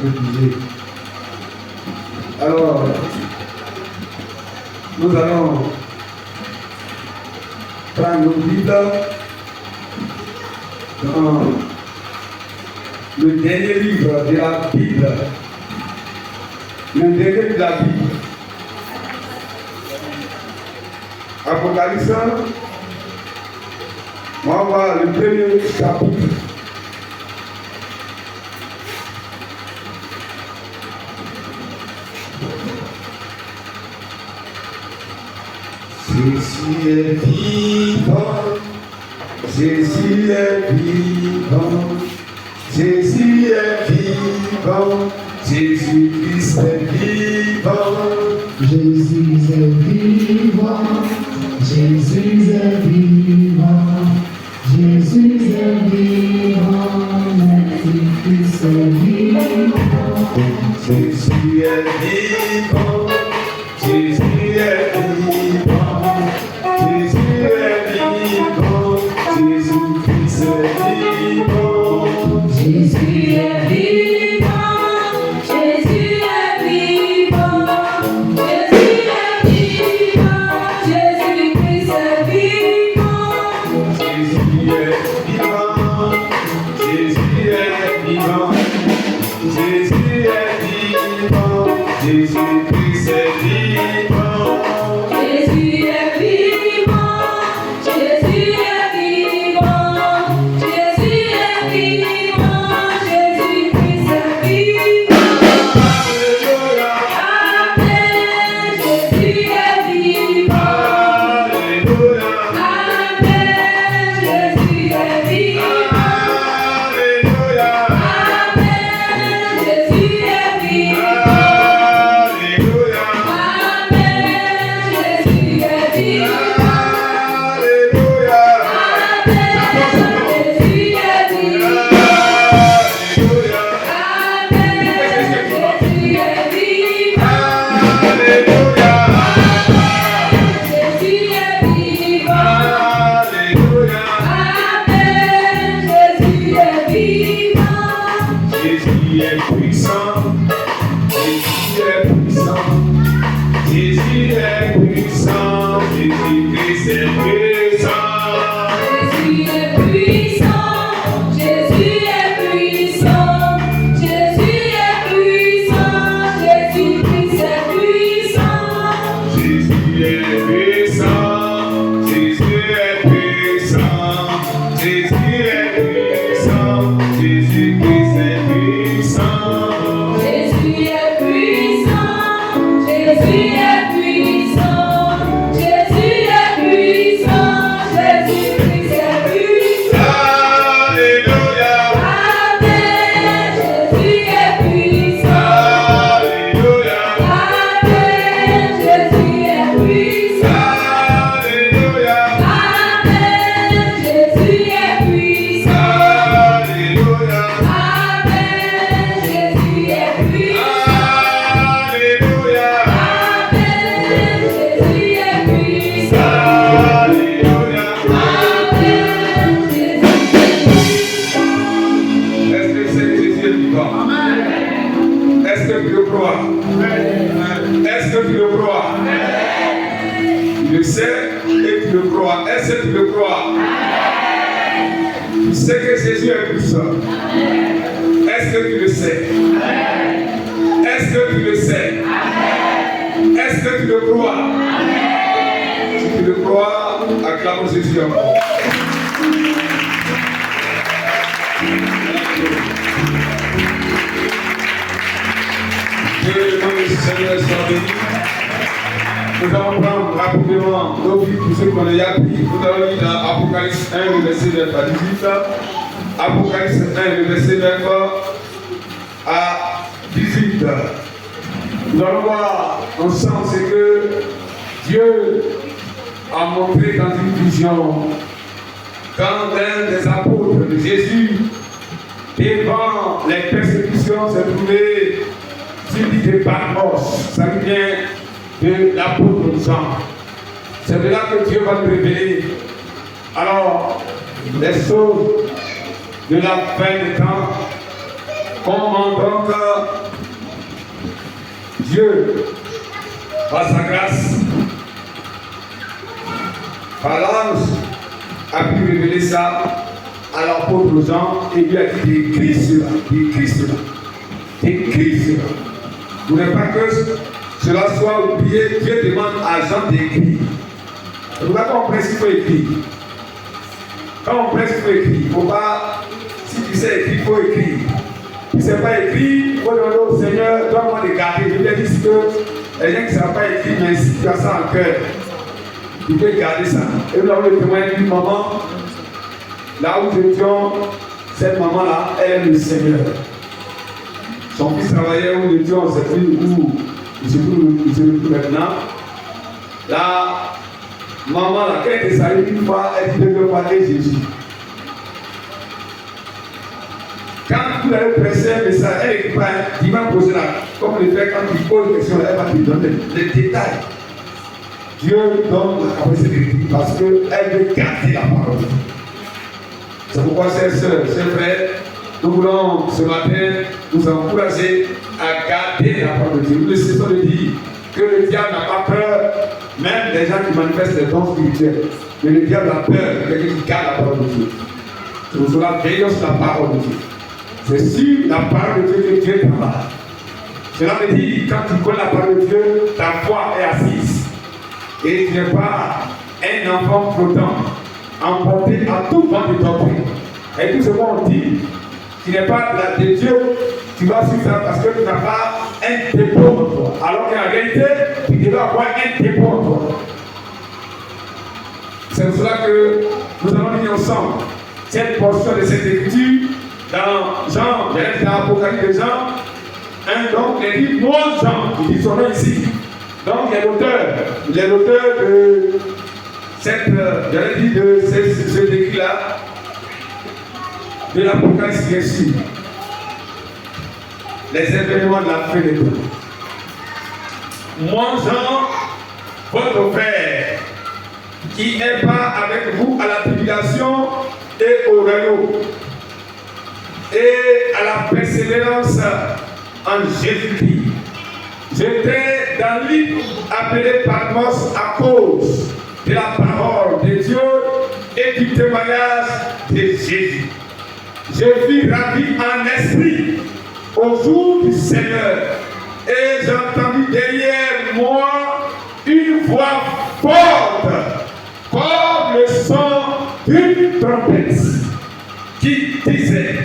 concrétiser. Alors, nous allons prendre nos Bibles dans le dernier livre de la Bible. Le dernier livre de la Bible. Apocalypse, on va voir le premier chapitre. Jésus est vivant, Jésus est vivant, Jésus est vivant, Jésus-Christ est vivant, Jésus est vivant, Jésus est vivant, Jésus est vivant, Jésus-Christ est vivant. Jésus est vivant, Jésus est vivant, Jésus est vivant, Jésus-Christ est vivant. Jésus est vivant, Jésus est vivant, Jésus est vivant, Jésus-Christ est vivant. Jésus est vivant, Jésus est vivant, Jésus est vivant, Jésus-Christ est vivant. Jésus est vivant, Jésus est vivant, Jésus est vivant, Jésus-Christ est vivant. Alléluia, Amen, Jésus est vivant. Alléluia, Amen, Jésus est vivant. Alléluia, Amen, Jésus est vivant. Alléluia, Amen, Jésus est vivant. Alléluia, Amen, Jésus est vivant. Alléluia, Amen, Jésus est vivant. Alléluia, Jésus est vivant. Alléluia. Amen, Jésus est vivant. Jésus est puissant, Jésus est puissant, Jésus est puissant, Jésus-Christ est puissant. Jésus est puissant, Jésus est puissant, Jésus est puissant, Jésus-Christ est puissant. Jésus est puissant, Jésus est puissant, Jésus est puissant, Jésus-Christ est puissant. Jésus est puissant, Jésus est puissant, Jésus est puissant, Jésus-Christ est puissant. Alléluia, Amen, Jésus est puissant. Alléluia, Amen, Jésus est puissant. Alléluia, Amen, Jésus est puissant. Alléluia, Amen, Jésus est puissant. Alléluia, Amen, Jésus est puissant. Alléluia. Amen, Jésus Est-ce que c'est Jésus est vivant? Est-ce que tu le crois? Est-ce que tu le crois? Tu le sais et tu le crois. Est-ce que tu le crois? Tu sais que Jésus est puissant. Est-ce que tu le sais? Est-ce que tu le sais? Est-ce que tu le crois? Si tu le crois, acclame Jésus encore. Que le nom du Seigneur soit béni. Nous allons prendre rapidement nos vies pour ceux qu'on a appris. Nous allons lire dans Apocalypse 1, le verset 9 à 18. Apocalypse 1, le verset 9 à 18. Nous allons voir ensemble ce que Dieu a montré dans une vision. Quand un des apôtres de Jésus, devant les persécutions, s'est trouvé sur l'île de Patmos. Ça vient de l'apôtre Jean. C'est de là que Dieu va nous révéler. Alors, les choses de la fin des temps, comment donc Dieu, par sa grâce, par l'ange, a pu révéler ça à l'apôtre Jean et lui a dit d'écrire cela, d'écrire cela, d'écrire cela. Vous ne voulez pas que cela soit oublié, Dieu demande à Jean d'écrire. Vous voyez quand on presse, il faut écrire. Quand on presse, il faut écrire. Il ne faut pas, si tu sais écrire, il faut écrire. Si tu ne sais pas écrire, il faut demander au Seigneur, dois-moi les garder. Je lui ai dit que les gens qui ne savent pas écrire, mais si tu as ça en cœur, tu peux garder ça. Et nous avons le témoin d'une maman, là où nous étions, cette maman-là, elle est le Seigneur. Son fils travaillait où nous étions, c'est plus où il se trouve maintenant. La maman, là, quand elle était salée une fois, elle dit de parler Jésus. Quand vous allez presser un message, elle n'écrit pas, il va poser là, comme on le fait quand il pose une question, elle va te donner les détails. Dieu donne la capacité d'écrire parce qu'elle veut garder la parole. C'est pourquoi, chers sœurs, chers frères, nous voulons ce matin nous encourager à garder la parole de Dieu. Nous ne cessons de dire que le diable n'a pas peur, même des gens qui manifestent les dons spirituels. Mais le diable a peur de quelqu'un qui garde la parole de Dieu. C'est pour cela, veillons sur la parole de Dieu. C'est sur la parole de Dieu que Dieu travaille. Cela veut dire, quand tu connais la parole de Dieu, ta foi est assise. Et tu n'es pas un enfant flottant, emporté à tout vent de doctrine. Et tout ce qu'on dit, tu n'es pas de Dieu, tu vas suivre ça parce que tu n'as pas un dépôt en toi. Alors qu'en réalité, tu devrais avoir un dépôt en toi. C'est pour cela que nous allons lire ensemble cette portion de cette écriture dans Jean, dans l'Apocalypse de Jean. Donc, il dit moi Jean, il dit son nom ici. Donc, il est l'auteur de cette, j'allais dire, de ce écrit-là, de l'Apocalypse, bien sûr. Les événements de la fin des temps. Moi, Jean, votre frère, qui est pas avec vous à la tribulation et au réseau, et à la persévérance en Jésus-Christ. J'étais dans l'île appelée Patmos à cause de la parole de Dieu et du témoignage de Jésus. Je fus ravi en esprit au jour du Seigneur et j'entendis derrière moi une voix forte comme le son d'une trompette qui disait: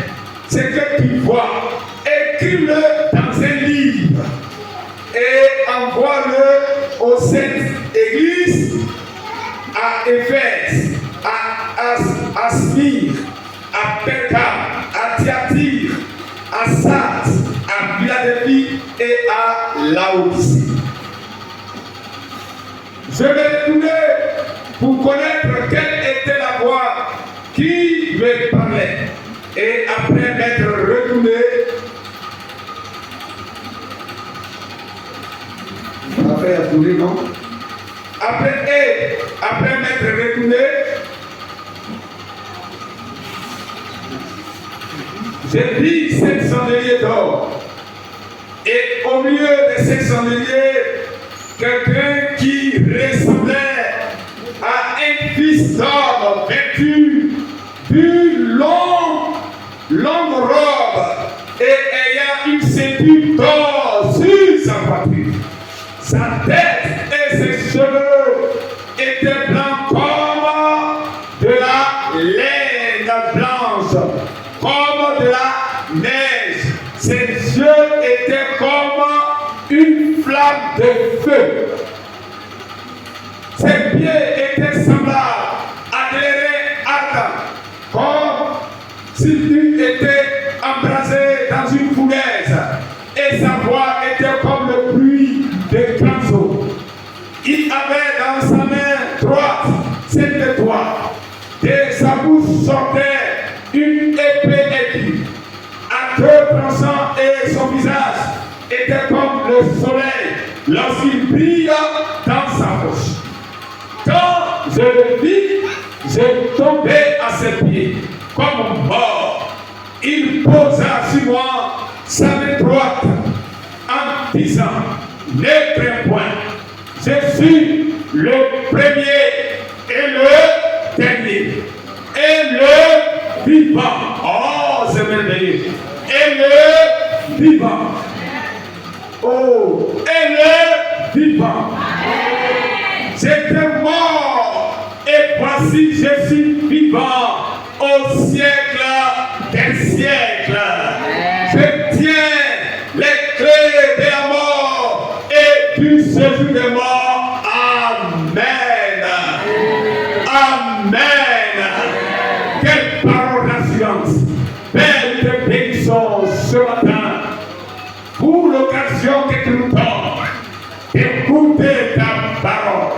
ce que tu vois, écris-le dans un livre et envoie-le aux saintes églises à Éphèse, à Smyrne, à Perga, à Thyatire, à Sardes, à Philadelphie et à Laodicée. Je vais retourner pour connaître quelle était la voix qui me parlait. Et après m'être retourné, après retourné, non? Après m'être retourné, j'ai vu 7 chandeliers d'or. Et au milieu de ces chandeliers, quelqu'un qui ressemblait à un fils d'homme vêtu d'une longue robe et ayant une ceinture d'or sur sa poitrine. Sa tête et ses cheveux étaient blancs comme de la laine blanche, comme de la neige. Ses yeux étaient comme une flamme de feu. Ses pieds étaient semblables à des reins ardents, comme s'il eût été embrasé dans une fournaise, et sa voix était comme le bruit de grands eaux. Il avait dans sa main droite 7 étoiles. De sa bouche sortait une épée aiguë, à 2 tranchants, et son visage était comme le soleil lorsqu'il brille dans sa bouche. Quand je le vis, j'ai tombé à ses pieds comme mort. Il posa sur moi sa main droite en disant, ne crains point, je suis le premier et le dernier, et le vivant. Oh, c'est merveilleux. Et le vivant. Oh, et le vivant. J'étais mort, et voici je suis vivant au siècle des siècles. Je tiens les clés de la mort et du séjour des morts. Amen. Amen. Quelle parole d'assurance. Belle te bénissons ce matin pour l'occasion que tu nous donnes d'écouter ta parole.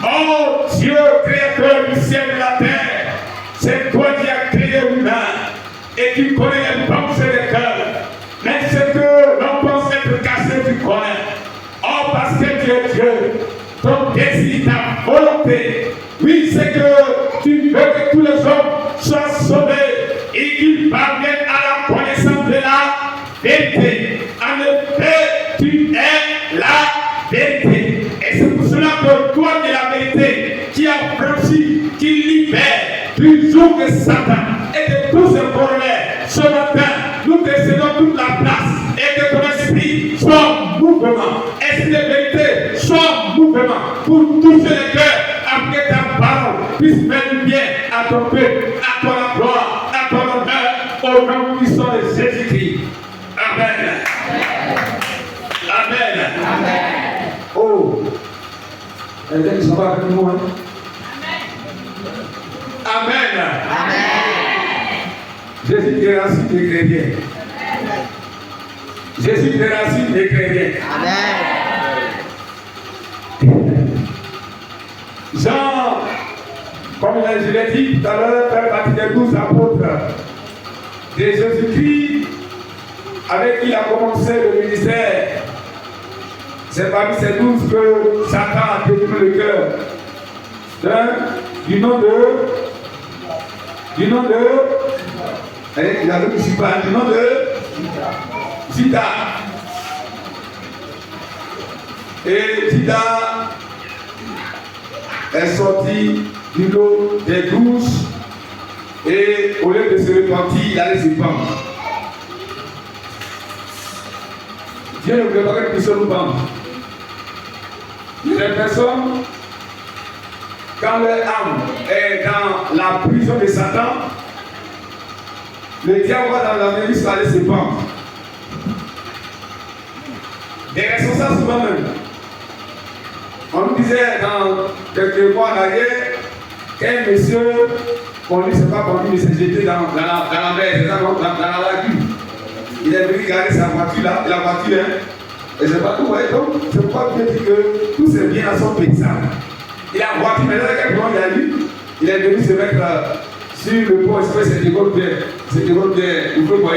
Oh Dieu, créateur du ciel et de la terre, c'est toi qui as créé l'humain et qui connais les pensées des cœurs. Mais ce que l'on pense être caché, tu connais. Oh, parce que tu es Dieu, ton désir, ta volonté, oui, c'est que tu veux que tous les hommes soient sauvés et qu'ils parviennent à la connaissance de la vérité. En effet, tu es la vérité. Et c'est pour cela que toi qui es la vérité, qui a franchi, qui libère du joug de Satan et de tous ses corollaires, ce matin, nous te cédons toute la place et que ton esprit soit en mouvement. Esprit de vérité, soit en mouvement pour toucher les cœurs afin que ta parole puisse faire du bien à ton peuple, à ton gloire, à ton honneur, au nom puissant de Jésus-Christ. Amen. Amen. Amen. Oh, elle dit ça va avec nous, hein? Amen. Amen. Jésus des racines des chrétiens. Jésus des racines des chrétiens. Amen. Jean, comme je l'ai dit tout à l'heure, fait partie des 12 apôtres de Jésus-Christ, avec qui il a commencé le ministère. C'est parmi ces 12 que Satan a détruit le cœur. Du nom de. Allez, il a le principal, du nom de Judas. Et Judas est sorti du lot des 12 et au lieu de se repentir, il allait se pendre. Dieu ne voulait pas que personne nous pende. Les personnes, quand leur âme est dans la prison de Satan, le diable va dans la mairie pour aller se pendre. Des responsables souvent même. On nous disait dans quelques mois en arrière qu'un monsieur, qu'on ne s'est pas connu, mais s'est jeté dans la mer, dans la lagune. Il est venu garder sa voiture là, la voiture, hein. Et c'est pas tout, ouais. Donc, c'est pourquoi Dieu dit que tout c'est bien à son paysan. Il a voiture, mais là, quel moment il a eu, il est venu se mettre sur le pont, c'est dégolle bien, vous pouvez voir,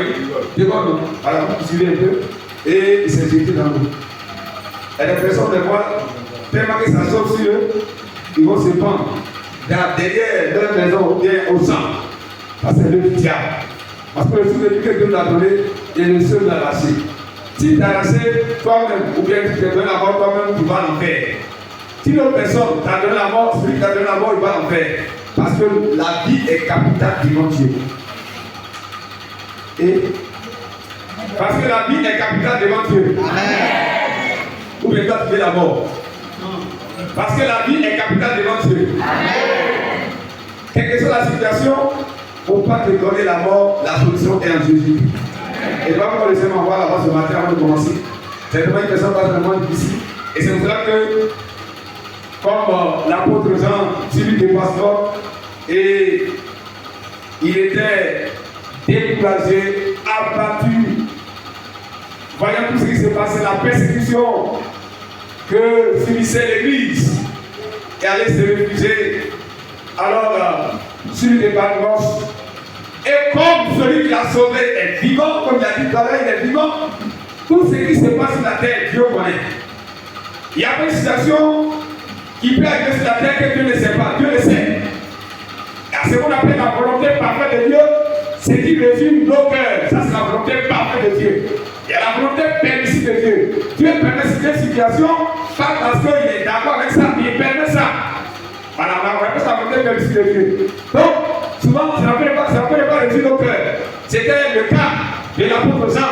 dégolle, voilà, vous suivez un peu, et il s'est jeté dans l'eau. Et les personnes de voir, tellement que ça saute sur eux, ils vont se pendre derrière leur maison ou bien au sang. Parce que c'est le diable. Parce que le souvenir que Dieu nous a donné, il est le seul de l'arracher. Si tu as arraché toi-même, ou bien tu te donnes la mort toi-même, tu vas l'enfer. Si l'autre personne t'a donné la mort, celui qui t'a donné la mort, il va l'enfer. Parce que la vie est capitale devant Dieu. Et parce que la vie est capitale devant Dieu. Amen. Ou bien toi tu fais la mort. Parce que la vie est capitale devant Dieu. Amen. Quelle que soit la situation, pour ne pas te donner la mort, la solution est en Jésus. Et pas pour laisser m'envoyer là-bas ce matin avant de commencer. C'est vraiment une question pas vraiment difficile. Et c'est pour cela que, comme l'apôtre Jean, celui des pasteurs, et il était découragé, abattu, voyant tout ce qui se passait, la persécution que subissait l'Église, et allait se réfugier. Alors, celui des Patmos, et comme celui qui l'a sauvé est vivant, comme il a dit tout à l'heure, il est vivant, tout ce qui se passe sur la terre, Dieu connaît. Il n'y a pas une situation qui peut arriver sur la terre que Dieu ne sait pas. Dieu le sait. Et ce qu'on appelle la volonté parfaite de Dieu, ce qui résume nos cœurs. Ça, c'est la volonté parfaite de Dieu. Il y a la volonté permissive de Dieu. Dieu permet cette situation, pas parce qu'il est d'accord avec ça, mais il permet ça. Voilà, on appelle ça la volonté permissive de Dieu. Donc, souvent, ça ne peut pas réduire nos cœurs. C'était le cas de l'apôtre Jean.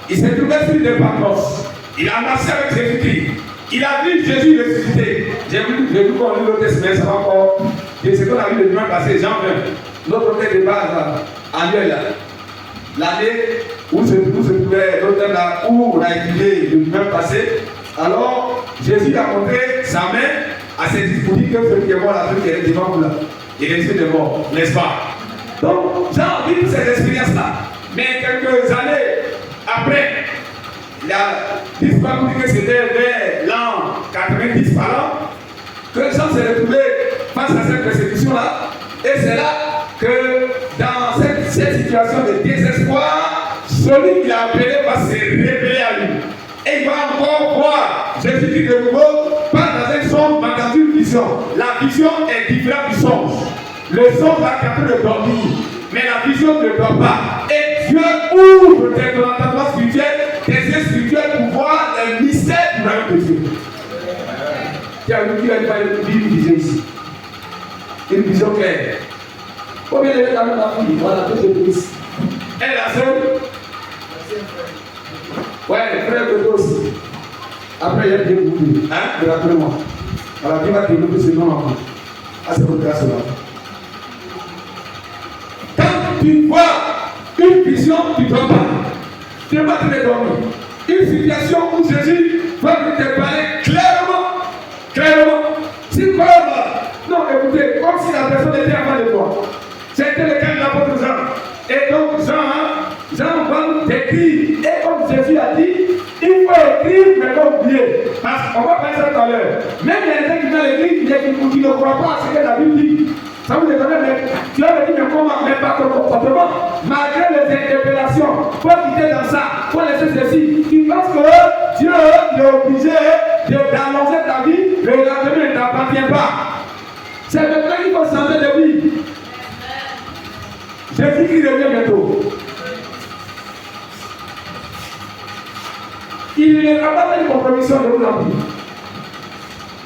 Il s'est trouvé sur le Patmos. Il a marché avec Jésus-Christ. Il a vu Jésus ressuscité. J'ai vu qu'on lit l'autre semaine, ça va encore. C'est ce qu'on a vu le dimanche passé, Jean 20. Notre thème de base annuel, l'année où se trouvait l'automne là, où on a étudié le dimanche passé. Alors, Jésus a montré sa main à ses disciples que celui qui est mort là, celui qui est devant vous là, il est de mort, n'est-ce pas? Donc, Jean a vécu cette expérience-là. Mais quelques années après, il a disparu que c'était vers l'an 90 par an, que Jean s'est retrouvé face à cette persécution-là. Et c'est là que dans cette situation de désespoir, celui qui l'a appelé va se révéler à lui. Et il va encore voir Jésus-Christ de nouveau, pas dans un songe, mais dans une vision. La vision est différente du songe. Le songe va capter de dormir, mais la vision ne dort pas. Et Dieu ouvre tes entendements spirituels, tes yeux spirituels pour voir les mystères du royaume de Dieu. Qui a une vision ici. Une vision claire. Combien de temps on a fini? Voilà, que je prie. Elle est la seule. Ouais, le frère de toi aussi. Après, il y a des bouts. Hein? Rappelez-moi. Voilà, qui va développer ce nom encore. Ah, c'est votre grâce là. Quand tu vois une vision, tu ne dors pas. Tu ne vas pas te dormir. Une situation où Jésus va te parler clairement. Clairement. Si quoi non, écoutez, comme si la personne était avant de toi. C'était le cas de l'apôtre Jean. Et donc, Jean va nous décrire. Et comme Jésus a dit, il faut écrire, mais pas oublier. Parce qu'on va parler ça tout à l'heure. Même il y a des gens qui dans l'église qui ne croient pas à ce que la Bible dit. Ça vous étonne, mais tu as dit, mais comment, mais pas ton comportement. Malgré les interpellations, il faut quitter dans ça, il faut laisser ceci. Tu penses que Dieu est obligé d'annoncer ta vie, le lendemain ne t'appartient pas. C'est maintenant qu'il faut changer de vie. Jésus-Christ revient bientôt. Il ne va pas faire une compromission de vous en vie.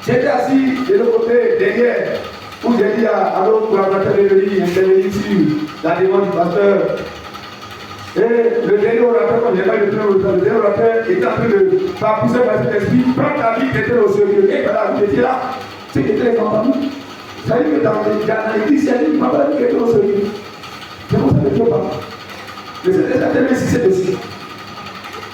J'étais assis de l'autre côté, derrière, où j'ai dit à l'autre collaborateur de venir intervenir sur la demande du pasteur. Et le dernier orateur, quand j'ai pas le dernier orateur, était en train de faire pousser par cet esprit, prendre la vie qui était au sérieux. Et voilà, vous étiez là, c'est qui était les compagnies. Vous savez que dans l'église, il y a dit, ma vie qui était au sérieux. C'est pour ça que je ne pas. Mais c'est déjà tellement si c'est possible.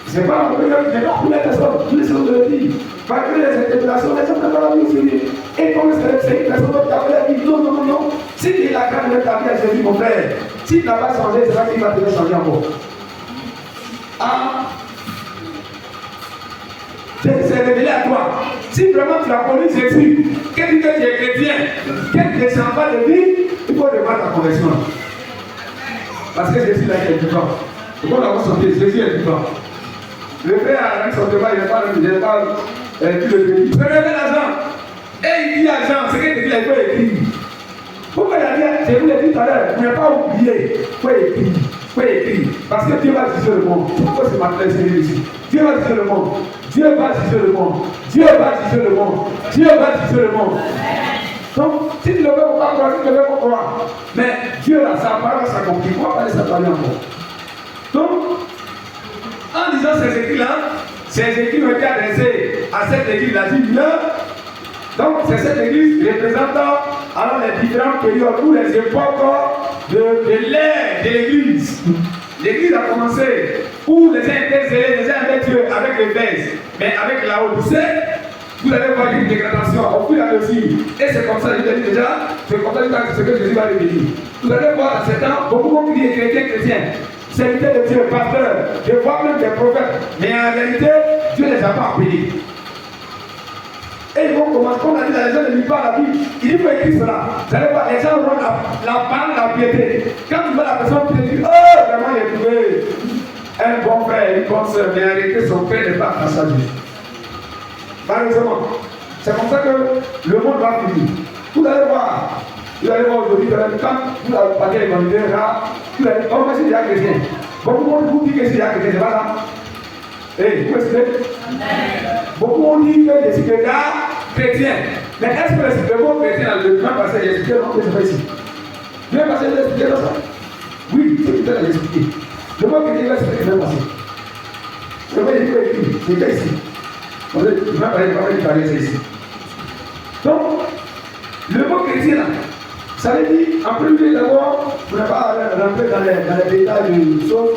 C'est pas un problème, mais non, pour les personnes, tous les autres le disent. Malgré les interpellations, les gens n'ont pas la vie au sérieux. Et comme c'est une personne qui a la vie, non, non, non, non. Si il a gardé ta vie à Jésus, mon frère, s'il n'a pas changé, c'est là qu'il va te changer encore. Ah, c'est révélé à toi. Si vraiment tu as connu Jésus, que tu es chrétien, que tu ne changes pas de vie, il faut revoir ta conversion. Parce que Jésus là, il est vivant. Pourquoi on a chanté Jésus est vivant. Le frère a son débat, il n'est pas tout le pays. Je révèle à Jean. Et il dit à Jean, c'est qu'il dit, il faut écrire. Pourquoi il a dit, je vous l'ai dit tout à l'heure, il ne faut pas oublier, il faut écrire. Il faut écrire. Parce que Dieu va juger le monde. Pourquoi c'est maintenant c'est ici? Dieu va juger le monde. Dieu va juger le monde. Dieu va juger le monde. Dieu va juger le monde. Donc, si tu ne veux pas croire, tu ne veux pas croire. Mais Dieu, là, sa parole s'accomplit. Pourquoi parler sa parole encore? Donc, en disant ces écrits-là, ces écrits ont été adressés à cette église, la Bible. Donc, c'est cette église représentant alors les différentes périodes ou les époques de l'ère de l'église. L'église a commencé où les uns étaient zélés, les uns avaient Dieu avec les baisses, mais avec la Odyssée, vous allez voir une dégradation au fur et à mesure. Et c'est comme ça, je l'ai dit déjà, c'est comme ça que Jésus va révéler. Vous allez voir à ces temps, beaucoup qui est chrétien. Serviteur de Dieu, pasteur, de voir même des prophètes, mais en réalité, Dieu ne les a pas appelés. Et ils vont commencer, comme on a dit, les gens ne lisent pas la Bible. Il faut écrire cela. Vous allez voir, les gens auront la parole, la piété. Quand tu vois la personne qui te dit, oh, vraiment, il a trouvé un bon frère, une bonne soeur, mais en réalité, son père n'est pas à sa vie. Malheureusement, c'est comme ça que le monde va finir. Vous allez voir, Vous allez voir aujourd'hui, quand vous avez parlé de l'humanité, vous allez dire, oh, mais c'est déjà chrétien. Beaucoup de monde vous dit que c'est déjà chrétien, c'est pas ça. Eh, vous expliquez? Beaucoup ont dit que je suis déjà chrétien. Mais est-ce que le mot chrétien, le même passé, il expliqué non, c'est pas ici. Le même passé, il expliqué dans ça. Oui, c'est peut-être à l'expliquer. Le mot chrétien, il expliqué le même passé. Le mot chrétien, c'est déjà ici. Je ne vais pas parler de ici. Donc, le mot chrétien, là, ça veut dire, en premier lieu d'abord, vous n'avez pas rentrer dans les détails de choses.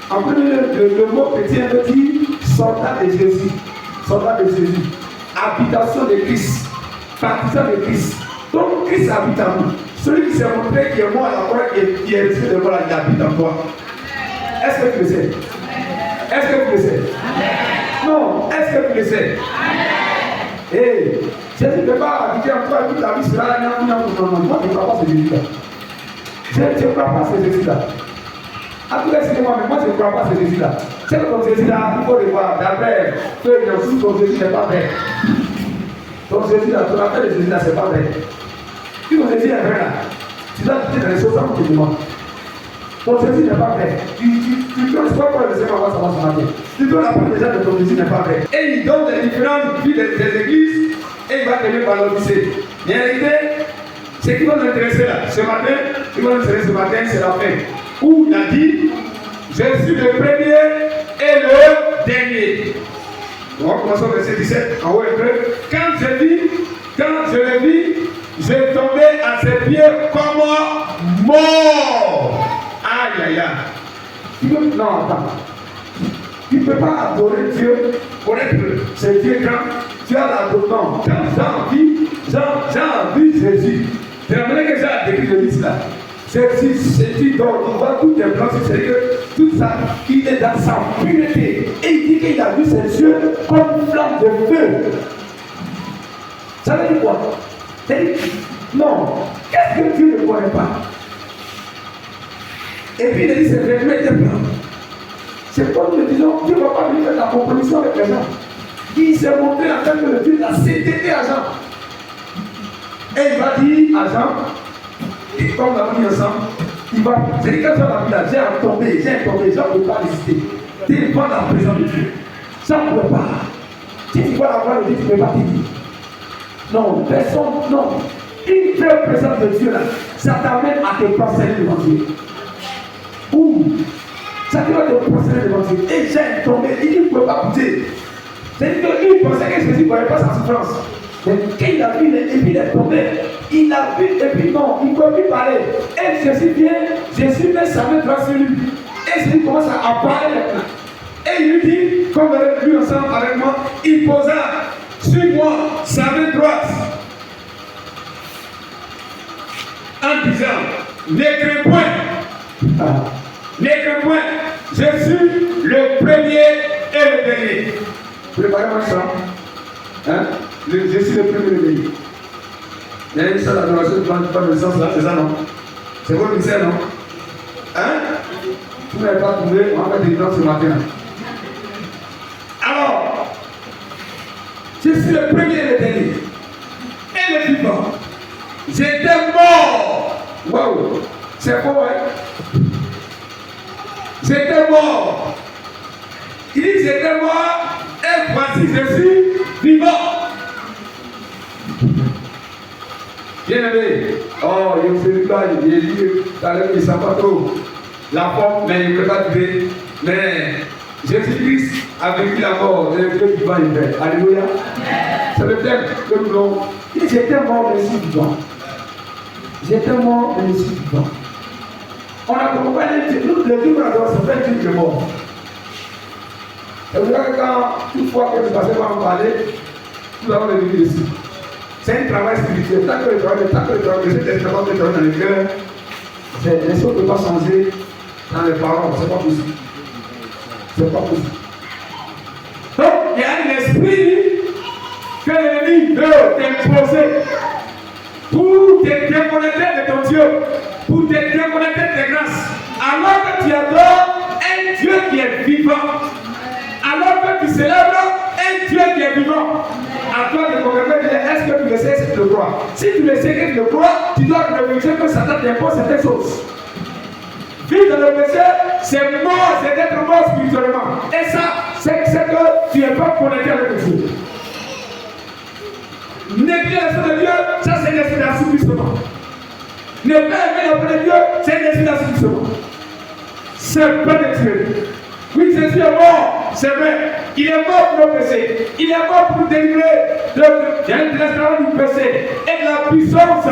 En premier lieu, le mot chrétien veut dire soldat de Jésus. Soldat de Jésus. Habitation de Christ. Partisan de Christ. Donc, Christ habite en nous. Celui qui s'est montré, qui est mort à la croix, qui est resté de mort, il habite en toi. Est-ce que tu le sais? Est-ce que tu le sais? Non, est-ce que tu le sais? Hey, Jésus ne peut pas habiter en toi toute la vie, cela non, moi je ne crois pas ce Jésus-là. Je ne crois pas ce Jésus-là. En tout cas, excusez-moi, mais moi je ne crois pas ce Jésus-là. C'est que ton Jésus-là, il faut le voir. D'après ceux qui ont su ton Jésus n'est pas vrai. Ton Jésus-là, ton appel de Jésus-là, c'est pas vrai. Si ton Jésus est vrai là, tu dois quitter dans les choses sans que tu demandes. Ton Jésus n'est pas vrai. Tu dois pas pour le Seigneur, on va savoir ce matin. Tu dois apprendre déjà que ton Jésus n'est pas vrai. Et il donne les différentes vies des églises et il va te les valoriser. En réalité, ce qui va nous intéresser là, ce matin, ce qui va nous intéresser ce matin, c'est la fin. Où il a dit, je suis le premier et le dernier. On va commencer au verset 17, en haut un peu. Quand je l'ai vu, je tombais à ses pieds comme mort. Aïe, aïe, aïe. Non, attends. Tu ne peux pas adorer Dieu pour être ce Dieu grand. Tu as l'adorer. Non, j'ai envie Jésus. C'est la manière que j'ai à décrire le livre là. Jésus dont on voit tout est blanc, c'est que tout ça, il est dans sa pureté. Et il dit qu'il a vu ses yeux comme une flamme de feu. Ça veut dire quoi? Non. Qu'est-ce que Dieu ne connaît pas? Et puis il dit c'est vrai, mais blanc. C'est comme nous disons, Dieu ne va pas venir faire la compromission avec les gens. Il s'est montré en tant que le Dieu de la CTT à Jean. Et il va dire à Jean, et comme on l'a mis ensemble, il va, c'est quand Jean a vu là, j'ai tombé, Jean ne peut pas résister. Tu es pas dans la présence de Dieu. Jean ne peut pas. Si tu vois la voix de Dieu, tu ne peux pas te dire. Non, personne, non. Une vraie présence de Dieu là, ça t'amène à te prosterner devant Dieu. Ouh, ça te va te prosterner devant Dieu. Et Jean est tombé, il dit, il ne peut pas bouger. C'est-à-dire qu'il pensait que Jésus ne voyait pas sa souffrance. Mais quand il a vu, et puis il est tombé, il a vu, et puis non, il ne peut plus parler. Et Jésus vient, Jésus met sa main droite sur lui. Et Jésus commence à parler maintenant. Et il lui dit, comme vous avez vu ensemble avec moi, il posa sur moi sa main droite. En disant, n'écris point, n'écris point, je suis le premier et le dernier. Préparez-moi ça. Hein? Je suis le premier et le dernier. Il y a une seule adoration qui ne pas de sens là, c'est ça non? C'est votre ministère non? Hein? Vous n'avez pas trouvé, on va faire des gens ce matin. Alors, je suis le premier et le dernier. Et le vivant. J'étais mort. Waouh! C'est beau, hein? J'étais mort. Il dit j'étais mort et voici je suis vivant. Bien aimé. Oh, il fait du bail, il dit tout à l'heure il ne sent pas trop la forme, mais il ne peut pas durer. Mais Jésus-Christ a vécu la mort et le Dieu vivant il fait. Alléluia. C'est le thème que nous avons. Il dit j'étais mort mais je suis vivant. J'étais mort mais je suis vivant. On a compris le Dieu qu'on adore, c'est un Dieu qui est mort. Et vous voyez quand, toutefois que nous passons par en parler, nous avons le vécu ici. C'est un travail spirituel. Tant que le travail, c'est un travail dans le cœur, les choses ne peuvent pas changer dans les paroles. C'est pas possible. C'est pas possible. Donc, il y a un esprit que l'ennemi veut t'imposer pour te déconnecter de ton Dieu, pour te déconnecter de tes grâces. Alors que tu adores un Dieu qui est vivant, alors que tu célèbres un Dieu qui est vivant, à toi de convaincre, est-ce que tu le sais, est-ce que tu le crois? Si tu le sais et que tu le crois, tu dois réfléchir que Satan t'impose certaines choses. Vivre dans le péché, c'est mort, c'est d'être mort spirituellement. Et ça, c'est que tu n'es pas connecté avec Dieu. Négliger l'esprit de Dieu, ça c'est l'esprit d'assouplissement. Ne pas aimer l'esprit de Dieu, c'est l'esprit d'assouplissement. C'est pas de Dieu. Oui, Jésus est mort, c'est vrai. Il est mort pour nos péchés. Il est mort pour nous délivrer de l'esclavage du péché et de la puissance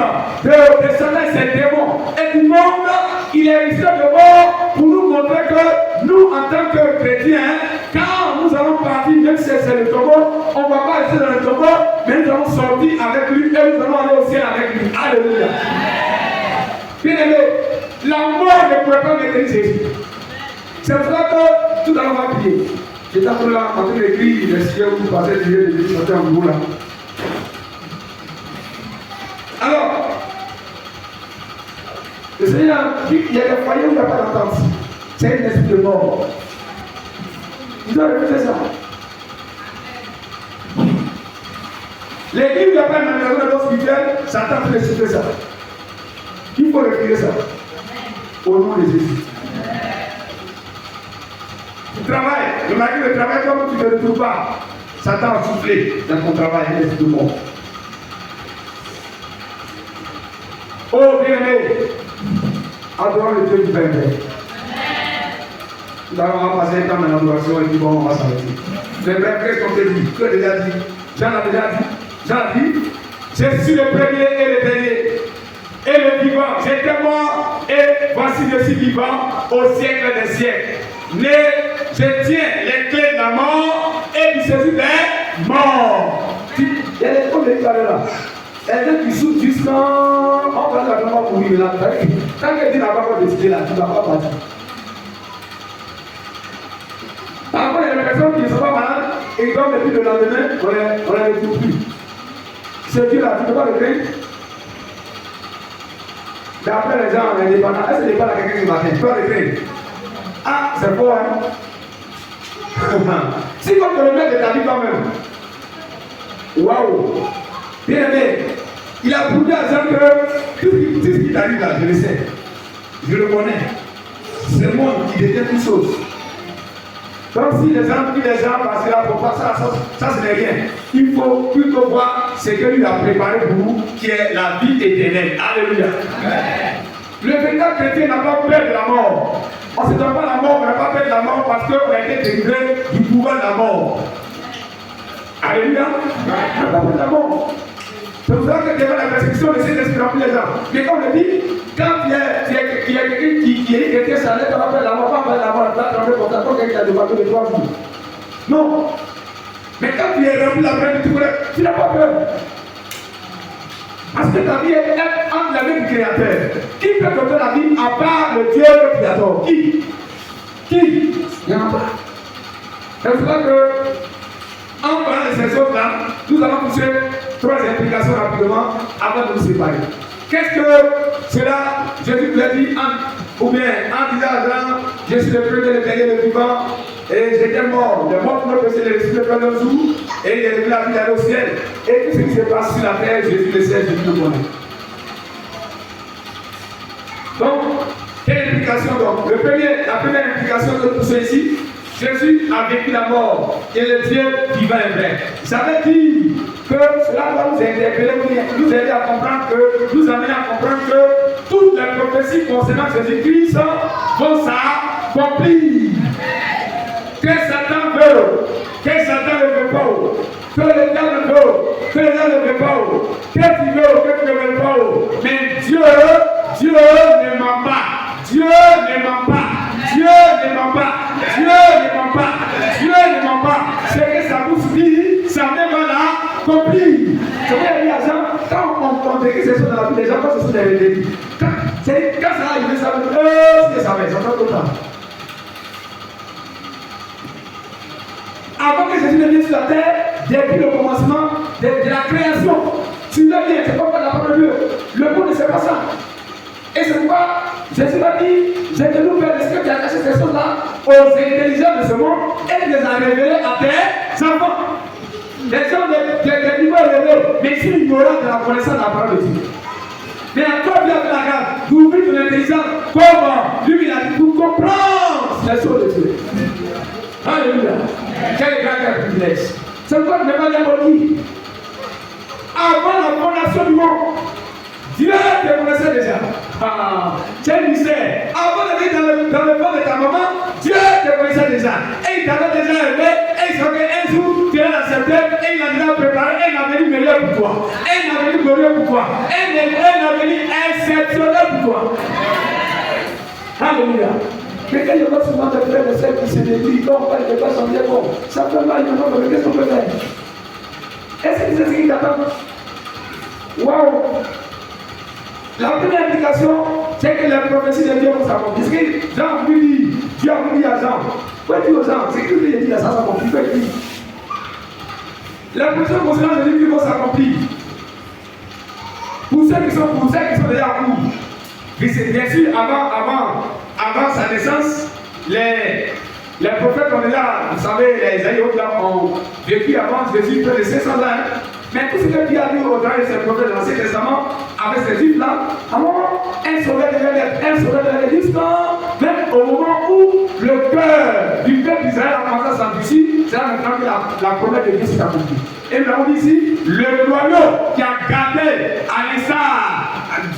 de Satan et ses démons. Et du monde, il est resté de mort pour nous montrer que nous, en tant que chrétiens, quand nous allons partir, même si c'est le tombeau, on ne va pas rester dans le tombeau, mais nous allons sortir avec lui et nous allons aller au ciel avec lui. Alléluia. Bien aimé, la mort ne pourrait pas maîtriser Jésus. C'est pour ça que tout à l'heure on va prier. J'étais en train d'écrire les cieux où vous passez Dieu de chanter en gros là. Alors, le Seigneur dit qu'il y a des foyers où il n'y a pas d'entente. C'est un esprit de mort. Vous doit répéter ça. L'église où il n'y a pas de manifestation spirituelle, Satan peut réciter ça. Il faut recueillir ça. Au nom de Jésus. Tu travailles, le mari de travail comme tu ne le trouves pas. Satan a soufflé dans ton travail, et tout le monde. Oh bien-aimé, adorons le Dieu du Père. Nous allons passer un temps dans l'adoration et puis bon, on va s'arrêter. J'aimerais presque qu'on te dit, tu as déjà dit, Jean a déjà dit, Jean a dit, je suis le premier et le dernier. Et le vivant, j'étais mort et voici je suis vivant au siècle des siècles. Mais je tiens les clés de la mort et du Jésus des morts. Il y a des choses de là. Il y a des gens qui souffrent juste quand on va la mort pour vivre là. Tant que tu n'as pas encore décidé là, tu ne vas pas partir. Parfois, il y a des personnes qui ne sont pas malades et comme depuis le lendemain, on ne les retrouve plus. C'est Dieu là, tu ne peux pas le craindre. D'après les gens indépendants, est-ce que n'est pas là quelqu'un qui matin? Tu peux le craindre. Ah, c'est fort, hein? Si on te remet de ta vie toi-même, waouh! Bien aimé, il a prouvé à Jean que tout ce qui t'arrive là, je le sais, je le connais. C'est le monde qui détient toutes choses. Donc si les gens passent là pour pas ça, ce n'est rien. Il faut plutôt voir ce que lui a préparé pour nous, qui est la vie éternelle. Alléluia. Le véritable chrétien n'a pas peur de la mort. On ne se donne pas la mort, on n'a pas peur de la mort parce qu'on a été délivré du pouvoir de la mort. Alléluia. On n'a pas peur de la mort. C'est pour ça que devant la persécution, on essaie d'inspirer les gens. Mais comme on le dit, quand il y a quelqu'un qui est chrétien, ça n'aide pas peur de la mort, pas peur de la mort, là, trembler pour ça, quelqu'un qui a débattu de 3 jours. Non. Mais quand tu es rempli la peine, tu n'as pas peur. Parce que ta vie est entre la main du Créateur. Qui peut te donner la vie à part le Dieu le Créateur? Qui? Il n'y en a pas. C'est pour ça que, en parlant de ces choses-là, nous allons toucher 3 implications rapidement avant de nous séparer. Qu'est-ce que cela, Jésus vous l'a dit, ou bien en disant à Jean, je suis le premier, le dernier, le vivant, et j'étais mort. Le mort pour me passer le respect de nos jours, et il est venu la vie d'aller au ciel. Et tout ce qui se passe sur la terre, Jésus le sait, Jésus le connaît. Donc, quelle implication donc? La première implication de tout ceci, Jésus a vécu la mort et le Dieu vivant est vrai. Ça veut dire que cela doit nous interpeller, nous aider à comprendre que, nous amener à comprendre que toutes les prophéties concernant Jésus-Christ vont s'accomplir. Que Satan veut, que Satan ne veut pas, que le diable veut, que le diable ne veut pas, que tu veux, que tu ne veux pas. Mais Dieu ne ment pas. Dieu ne ment pas. Dieu ne ment pas. Dieu ne ment pas. Dieu ne ment pas. Ce que sa bouche dit, ça ne va l'accomplir. C'est vrai, il y a des gens, quand on décrit ces choses dans la vie, les gens pensent que ce sont des vérités. Quand ça arrive, ça veut dire, ça va, ça va tout le temps. Avant que Jésus ne vienne sur la terre, depuis le commencement de la création, tu ne viens, c'est pas la parole de Dieu. Le monde ne sait pas ça. Et c'est pourquoi Jésus a dit, j'ai de nous faire l'esprit qui a caché ces choses-là aux intelligents de ce monde et les a révélés à tes enfants. les gens de niveau élevé, mais ils sont ignorants de la connaissance de la parole de Dieu. Mais encore bien de la garde, d'ouvrir de l'intelligence, comme lui il a dit, pour comprendre les choses de Dieu. Alléluia. Quel grand privilège. C'est quoi le mal dit? Avant la fondation du monde, Dieu te connaissait déjà. Tu es mystère. Avant de venir dans le ventre de ta maman, Dieu te connaissait déjà. Et il t'avait déjà aimé. Et il savait qu'un jour, tu allais accepter. Et il a déjà préparé un avenir meilleur pour toi. Un avenir glorieux pour toi. Un avenir exceptionnel pour toi. Alléluia. Mais quand je vois souvent des frères et sœurs qui se détruisent, donc ils ne peuvent pas changer, bon, ça fait mal, mais qu'est-ce qu'on peut faire? Est-ce que c'est ce qui t'attend? Waouh! La première implication, c'est que les prophéties de Dieu vont s'accomplir. Parce que Jean lui dit, Dieu a voulu dire à Jean, pourquoi dire aux gens, c'est que Dieu dit à ça s'accomplit, pourquoi il dit? Les prophéties concernant Jésus vont s'accomplir. Pour ceux qui sont déjà en cours. Bien sûr, avant sa naissance, les prophètes ont déjà, vous savez, les aïeux ont vécu avant Jésus près de 500 ans. Mais tout ce que Dieu a dit au travers de ses prophètes de l'Ancien Testament, avec ces juifs-là, alors un sauveur devait être jusqu'à même au moment où le cœur du peuple d'Israël a commencé à s'endurcir, c'est là maintenant que la promesse de Dieu s'est accomplie. Et nous avons dit ici, le noyau qui a gardé à l'instar,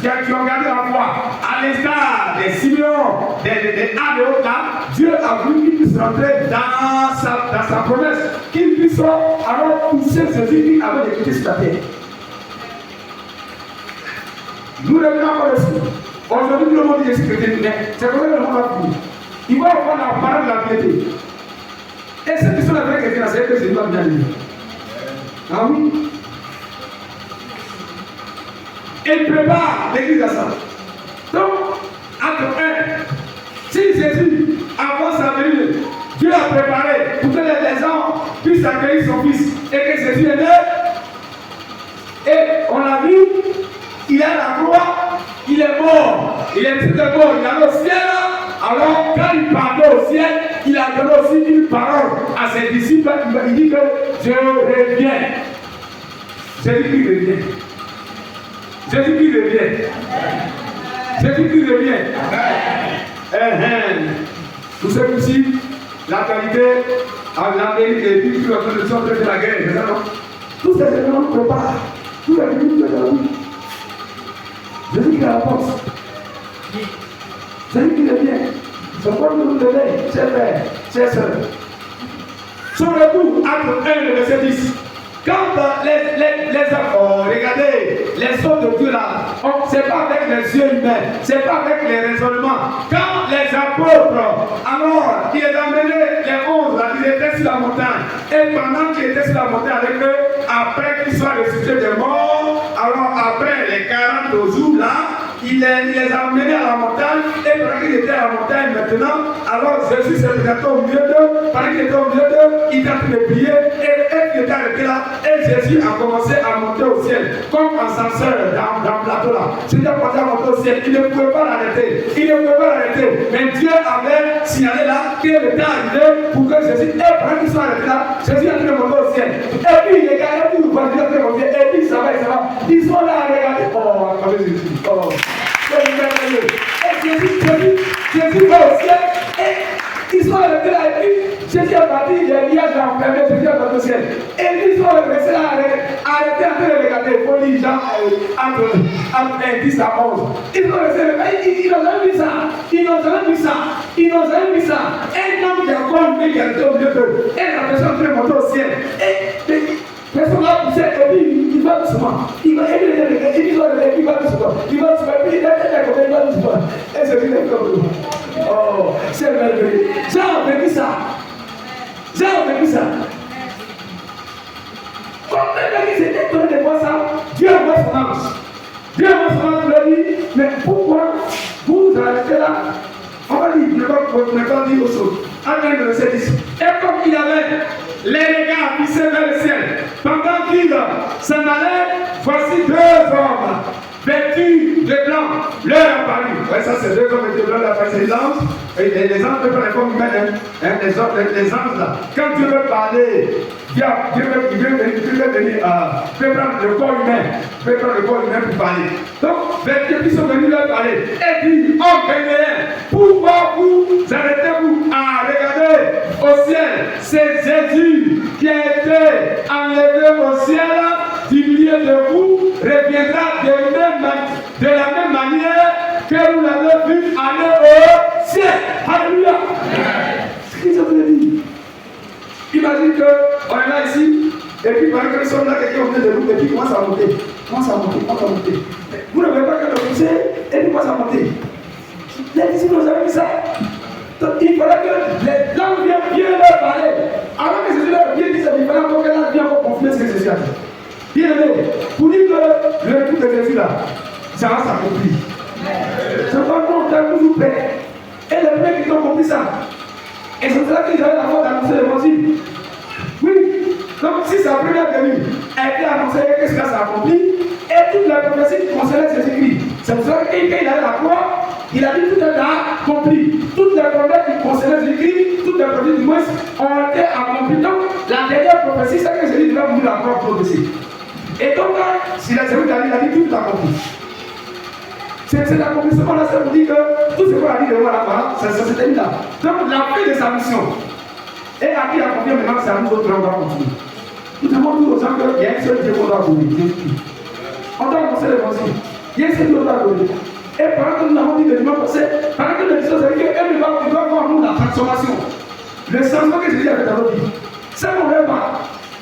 qui ont gardé la foi, à l'instar des Simeon, des Anne et autres là, Dieu a voulu qu'ils puissent rentrer dans sa promesse, qu'ils puissent alors pousser Jésus qui avait des sur la terre. Nous revenons encore dessus. Aujourd'hui, tout le monde dit que c'est comme ça que le monde va finir. Il va avoir la parole de la piété. Et ceux qui sont les vrais chrétiens, c'est que Jésus va bien dire. Ah oui. Il prépare l'église à ça. Donc, entre si Jésus, avant sa venue, Dieu a préparé pour que les gens puissent accueillir son fils et que Jésus est né. Et on l'a vu, il est à la croix, il est mort, il est tout mort, il est allé au ciel. Alors, quand il partait au ciel, il a donné aussi une parole à ses disciples. Il dit que je reviens. Jésus-Christ revient. Jésus-Christ revient. Jésus-Christ revient. Vous savez aussi, la qualité en Amérique et puis tout le monde sont en train de la guerre, c'est ça non? Tous ces éléments nous préparent. Tous les éléments de la vie. Jésus qui a la force. Jésus qui revient. C'est quoi nous donner, chers frères, chers sœurs. Sur le coup, acte 1, le verset 10. Quand les enfants, regardez, les sons de Dieu là, ce n'est pas avec les yeux humains, ce n'est pas avec les raisonnements. Quand les apôtres, alors, ils les amenaient, les 11, là, ils étaient sur la montagne. Et pendant qu'ils étaient sur la montagne avec eux, après qu'ils soient ressuscités des morts, alors après les 40 jours là, il les a emmenés à la montagne, et pendant qu'ils étaient à la montagne maintenant, alors Jésus s'est présenté au milieu d'eux, pendant qu'il était au milieu d'eux, il était en train de prier, et il était arrêté là, et Jésus a commencé à monter au ciel, comme un ascenseur dans le plateau là. Jésus a commencé à monter au ciel, il ne pouvait pas l'arrêter, mais Dieu avait signalé là qu'il était arrivé pour que Jésus, et pendant qu'ils sont arrêtés là, Jésus est en train de monter au ciel, et puis les gars, et puis vous voyez, et puis ça va, ils sont là à regarder, oh, regardez Jésus, oh. Et Jésus va au ciel et ils sont restés là et puis Jésus a parti, les liages ont enfermé, Jésus a parti au ciel. Et ils sont restés là arrêtés en train de regarder, il faut lire Jean entre 10 à 11. Ils sont restés là, ils n'ont jamais vu ça, Un homme qui a encore une qui a été au milieu d'eux, et la personne qui est montée au ciel. Et personne n'a poussé, et puis il va doucement. Il va doucement. Il va doucement. Et c'est une comme oh, c'est merveilleux. J'ai vécu ça. Comme les gens étaient étonnés de voir ça, Dieu envoie son ange. Lui dit, mais pourquoi vous arrêtez là? On va dire, ne pas dire aux choses. Amen, verset 10. Et comme il avait les regards fixés vers le ciel, pendant qu'il s'en allait, voici deux hommes vêtus de blanc leur apparut. Ouais, ça c'est deux hommes étaient dans la précédence. Et les anges peuvent faire les formes humaines, les anges là. Quand Dieu veut parler, Dieu veut venir prendre le corps humain pour parler. Donc, les dieux qui sont venus leur parler, et dit, oh Galiléen, pourquoi vous arrêtez-vous à regarder au ciel? C'est Jésus qui a été enlevé au ciel du milieu de vous, reviendra de la même manière que vous l'avez vu aller au ciel. Alléluia. C'est ce que ça veut dire. Imagine qu'on est là ici, et puis pendant que nous sommes là, quelqu'un vient de nous, et puis commence à monter. Vous ne voyez pas que le poussé, et puis commence à monter. Les disciples nous avaient vu ça. Donc il fallait que l'ange vienne bien leur parler. Avant que Jésus leur vienne, il fallait encore que l'ange vienne pour confirmer ce que Jésus a dit. Bien aimé, pour dire que le retour de Jésus là, ça va s'accomplir. C'est pas qu'on toujours prêt. Et les premiers qui ont compris ça. Et c'est là qu'ils avaient la foi d'annoncer l'évangile. Oui, donc si sa première venue a été annoncée, qu'est-ce que ça a accompli? Et toute la prophétie qui concernait Jésus-Christ. C'est pour ça que quand il avait la croix, il a dit tout est accompli. Toutes les promesses qui concernaient Jésus-Christ, toutes les prophéties du moins ont été accomplies. Donc la dernière prophétie, c'est que Jésus devait mourir la croix prophétie. Et donc, si la Jésus a dit tout est accompli. C'est l'accomplissement là, ça vous dit que tout ce qu'on a dit de moi là-bas, ça s'est terminé là. Donc la fin de sa mission. Et à qui il a confié maintenant, c'est à nous autres, on va continuer. Nous devons dire aux gens qu'il y a un seul Dieu qu'on doit adorer, Jésus-Christ. On doit annoncer l'évangile. Il y a un seul Dieu qu'on doit adorer. Et pendant que nous avons dit le dimanche passé, pendant que nous disons qu'elle doit voir nous la transformation, le changement que Jésus a fait dans notre vie. Ça, on ne veut pas.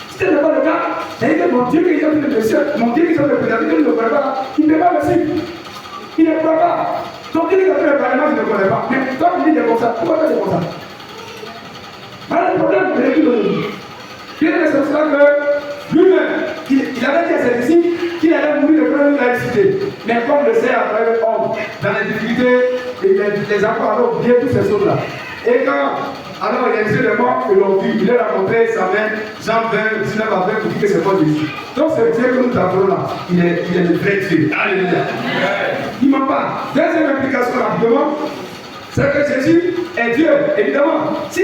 Si ce n'est pas le cas, c'est-à-dire que mon Dieu qui est venu de ciel, mon Dieu qui est venu de préserver, il ne le connaît pas, il ne peut pas me suivre. Il ne croit pas. Donc il dit que le parlement, il ne connaît pas. Mais toi, tu dis des comme ça. Pourquoi tu dis comme ça? Voilà le problème de l'église d'aujourd'hui. Il est c'est pour ça que lui-même, il avait dit à ses disciples qu'il allait mourir de première laïcité. Mais comme le sait à travers l'homme, dans les difficultés, les enfants avaient oublié toutes ces choses-là. Et quand alors il y a des de morts que l'on vit, il a rencontré sa mère, Jean 20, 19 à 20, pour dire que c'est pas Jésus. Donc c'est Dieu que nous appelons là. Il est le vrai Dieu. Alléluia. Il ne ment pas. Deuxième implication rapidement, c'est que Jésus est Dieu. Évidemment, si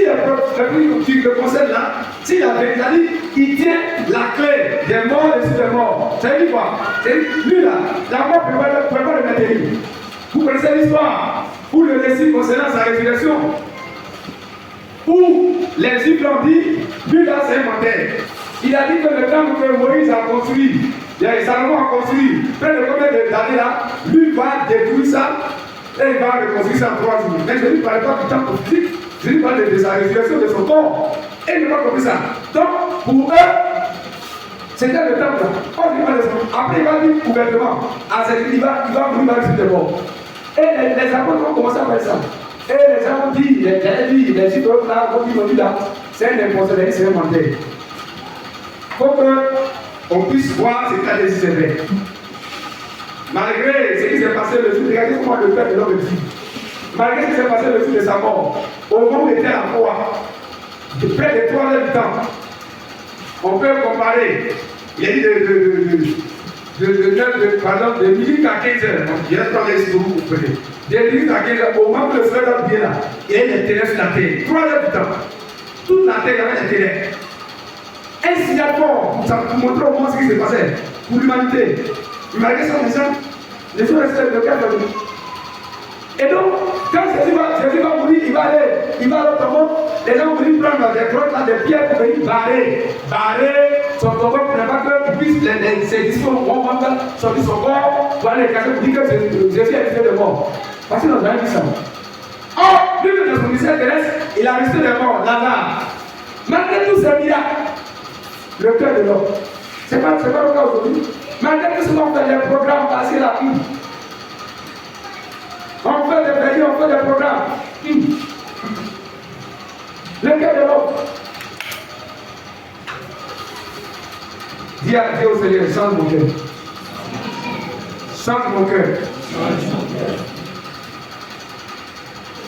tu le concerne là, si la vérité dit, il tient la clé des morts et des morts. C'est lui quoi? C'est lui là. La mort ne peut pas le maintenir. Vous connaissez l'histoire ou le récit concernant sa résurrection, où les Juifs l'ont dit, lui là c'est un menteur. Il a dit que le temple que Moïse a construit, Salomon a construit, près de combien d'années là, lui va détruire ça et il va reconstruire ça en 3 jours. Mais je ne parle pas du temple physique, je lui parle de sa résurrection de son corps. Et il n'a pas compris ça. Donc, pour eux, c'était le temple là. Après, il va dire ouvertement, il va mourir par le mort. Et les apôtres ont commencé à faire ça. Et les gens ont dit, les Juifs ont dit là, c'est un imposteur, c'est un menteur. Il faut qu'on puisse voir ce qu'a dit c'est vrai. Malgré ce qui s'est passé le jour, regardez comment le Père de l'homme vit. Malgré ce qui s'est passé le jour de sa mort, au moment où il était à la croix, près de 3 heures du temps, on peut comparer, il y a dit de minutes à 15 heures. Il y a pas les vous comprenez. De minutes à 15 heures, au moment où le frère vient là, il y a les ténèbres sur la terre. 3 heures du temps. Toute la terre avait les ténèbres. Un signal fort pour montrer au monde ce qui s'est passé pour l'humanité. Malgré ça, les gens restent le cœur de nous. Et donc, quand Jésus va mourir, il va à l'autre monde, les gens vont venir prendre des grottes, des pierres pour venir barrer son tombeau pour ne pas qu'ils puissent, ses disciples vont sortir son corps pour aller le cacher pour dire que Jésus est resté de mort. Parce qu'ils n'ont jamais vu ça. Or, lui, dans son ministère terrestre, il a resté de mort, Lazare. Malgré tous ces miracles, le cœur de l'homme, c'est pas le cas aujourd'hui. Malgré tout ce qu'on fait, des programmes passés là, on fait des pays, on fait des programmes. Le cœur de l'homme. Dis au Seigneur, change mon cœur. Change mon cœur.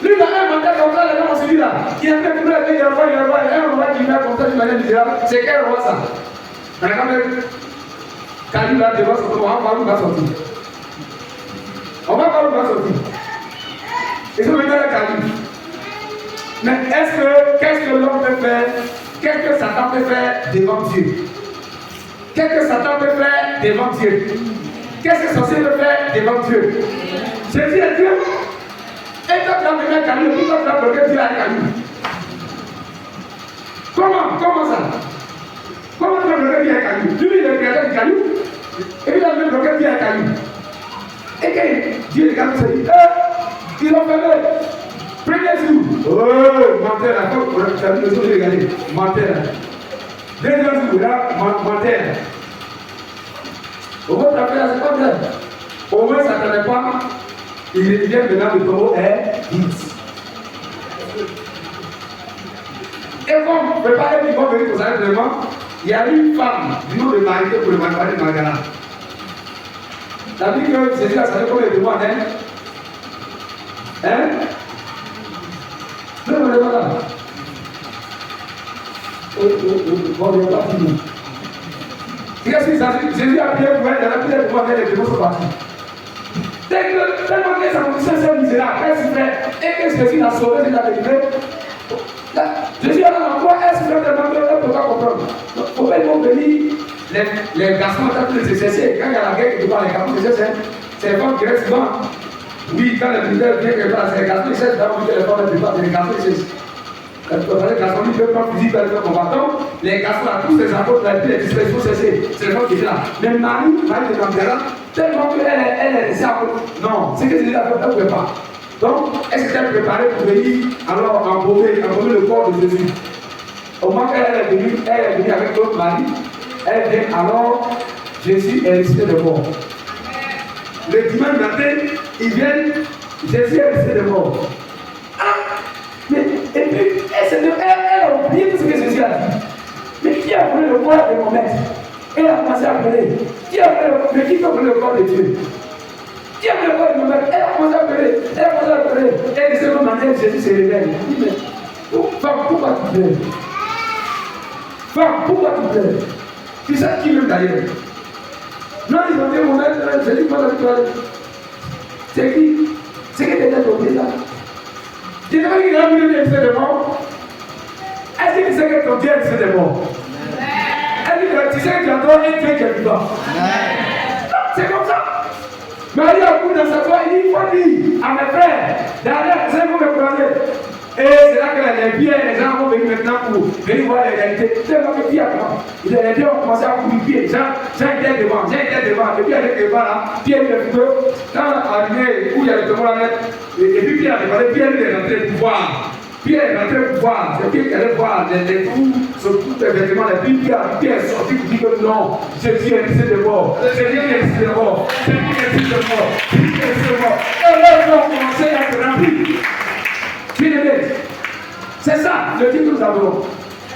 Lui, il a un mandat comme ça, les gens ont suivi là. Il a fait tout le pays, il a un roi qui vient comme ça d'une manière misérable. C'est quel roi ça? On a quand même. Quand il va devant son tour, on va voir où il va sortir. On va voir où il va sortir. Ils sont venus avec Caillou. Mais qu'est-ce que l'homme peut faire? Qu'est-ce que Satan peut faire devant Dieu? Qu'est-ce que Satan peut faire devant Dieu? Qu'est-ce que sorcier peut faire devant Dieu? Jésus est Dieu. Et toi tu as venu avec Caillou, puis toi tu as bloqué Dieu avec Caillou. Comment ça? Comment tu as bloqué Dieu avec Caillou? Lui il est le créateur du Caillou. Et puis il a venu bloquer Dieu avec Caillou. Et que Dieu regarde se dit, ils ont fait premier jour. Oh, menteur là, tu as vu le jour de regarder. Menteur. Deuxième jour, là, menteur. Au moins, tu as fait là, c'est pas bien. Au moins, ça ne t'avait pas. Il vient maintenant, le tombeau est vide. Et comme préparer qu'ils vont venir pour s'arrêter devant, il y a une femme du nom de Marie pour le Marie de Magdala. La Bible que Jésus a savait combien de mois, hein? Hein? Non, non, non, non. Bon, il n'y a pas fini. Qu'est-ce que ça dit? Jésus a prié pour elle, il a prié pour elle, les démons sont partis. Tellement que ça condition c'est misérable, elle souffrait, et que Jésus l'a sauvé, il l'a délivré. Jésus a dit encore, elle souffrait tellement qu'elle ne peut pas comprendre. Il faut pas venir. Les garçons ont tous les exercices. Quand il y a la guerre, les garçons c'est les femmes qui restent souvent. Oui, quand les militaires viennent quelque part, c'est les garçons qui cherchent d'abord que les femmes ne peuvent pas, c'est les garçons qui cherchent. Les garçons qui peuvent pas fusil vers le combattant, les garçons là, tous les apôtres, les dispersions, c'est les femmes qui sont là. Mais Marie de Magdala, tellement qu'elle est laissée à côté. Non, c'est que Jésus a fait, elle ne pouvait pas. Donc, est-ce qu'elle est préparée pour venir alors embaumer le corps de Jésus? Au moment qu'elle est venue avec l'autre mari. Elle vient alors, Jésus est ressuscité de mort. Le dimanche matin, ils viennent, Jésus est ressuscité de mort. Ah! Mais, et puis, elle a oublié tout ce que Jésus a dit. Mais qui a voulu le corps de mon maître? Elle a commencé à pleurer. Qui peut voulu le corps de Dieu? Qui a voulu le corps de mon maître? Elle a commencé à pleurer. Et de cette manière, Jésus se réveille. Il dit, mais, femme, pourquoi tu pleures? Femme, pourquoi tu pleures? Tu sais qui même d'ailleurs? Non, ils ont dit mon maître, j'ai dit quoi la victoire? C'est qui? C'est qui était tombé là? Tu sais qu'il a mis le de mort? Est-ce que tu sais que ton Dieu est de mort? Est-ce que tu sais que tu as droit un Dieu qui est vivant? C'est comme ça. Marie a couru dans sa foi, il dit, il faut dire à mes frères, derrière, c'est vous me croyez. Et c'est là que les gens vont venir maintenant pour venir voir les réalités. C'est là que Pierre commence. Les gens ont commencé à courir pied. Jean était devant. Et puis avec le bas là, Pierre le feu. Quand arrivé où il y a le tombeau là, et puis Pierre est rentré, Pierre est rentré pour voir. Pierre est rentré pour voir. C'est Pierre qui allait voir les trous sur tous les vêtements. Et puis Pierre est sorti pour dire que non, Jésus est resté de mort. Jésus est resté de mort. Jésus est resté de mort. Jésus est resté de mort. Et là, ils ont commencé à être remplis. C'est ça le Dieu que nous avons.